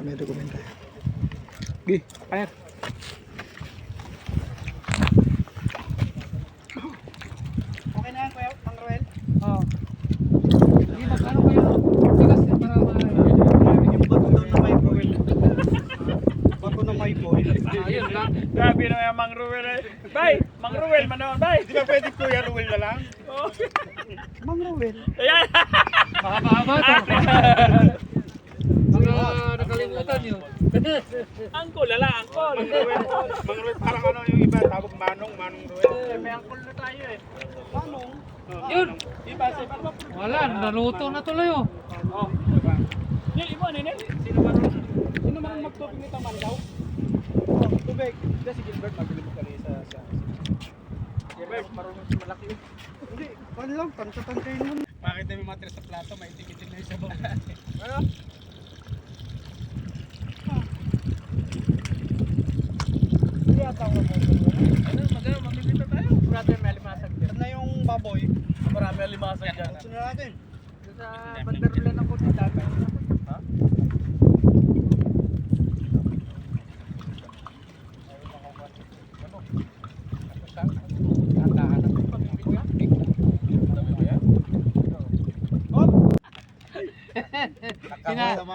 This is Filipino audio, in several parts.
may dokumento. Gi, ayan. Okay na yan, Kuya Mang Ruel? Oo. Hindi, magkano kayo? Tigas para Yung bato daw na may foil. Bato na may foil. ayun lang. Grabe na yung Mang Ruel eh. Bay! Mang Ruel man naman, bay! Di ba pwede Kuya Ruel na lang? Oh. Mang Ruel. Ayan! Mahaba-haba to. Mga nakalimutan yun. Angkol, ala, angkol! Mang Ruel, parang ano yung iba, tawag Manong Ruel. May angkol na tayo eh. Manong? Yun. Iba, si Parma. Wala, naluto na tuloy oh. Oh. Nil, imo, nil. Sino man magtubig nito man daw? Tubig. Hindi, si Gilbert, mabili mo kali sa... Gilbert, marunong si malaki yun. Hindi, ano lang, tantatantayin mo. Bakit na may matira sa plato, maitim-itim na yung sabaw. Ano? Hindi ata ako mo. Ano, magano, mamimita tayo. Brother, may alimasag dyan. Saan na yung baboy? Marami alimasag dyan. Gusto na natin. Sa bandarulan ako ni tatay. Ha?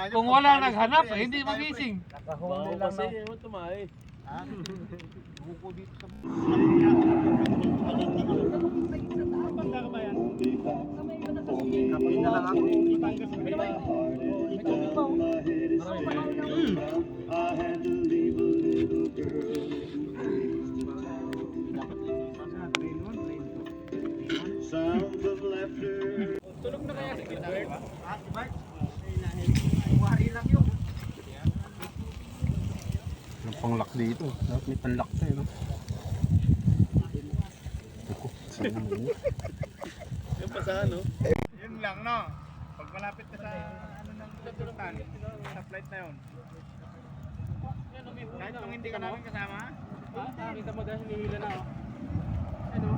Kung wala naghanap, hindi magising. Nakahuli lang na. Ewan tumae. Ha? Buko dito sa... Banda ka ba yan? Kapag na lang ako. Itangas ka ba? May tubig pa. Tulog na kaya si Gilbert? Ha? Gilbert? Wari lang yun. Ang panglock dito. Dapat may panlock tayo, no? Ako, saan mo yun? Yung pasahan, no? Yun lang, no? Pag malapit ka sa ano ng sultan, sa flight na yun. Kahit kung hindi ka namin kasama, Ha? Nakita mo dahil hinihila na, oh. Ano?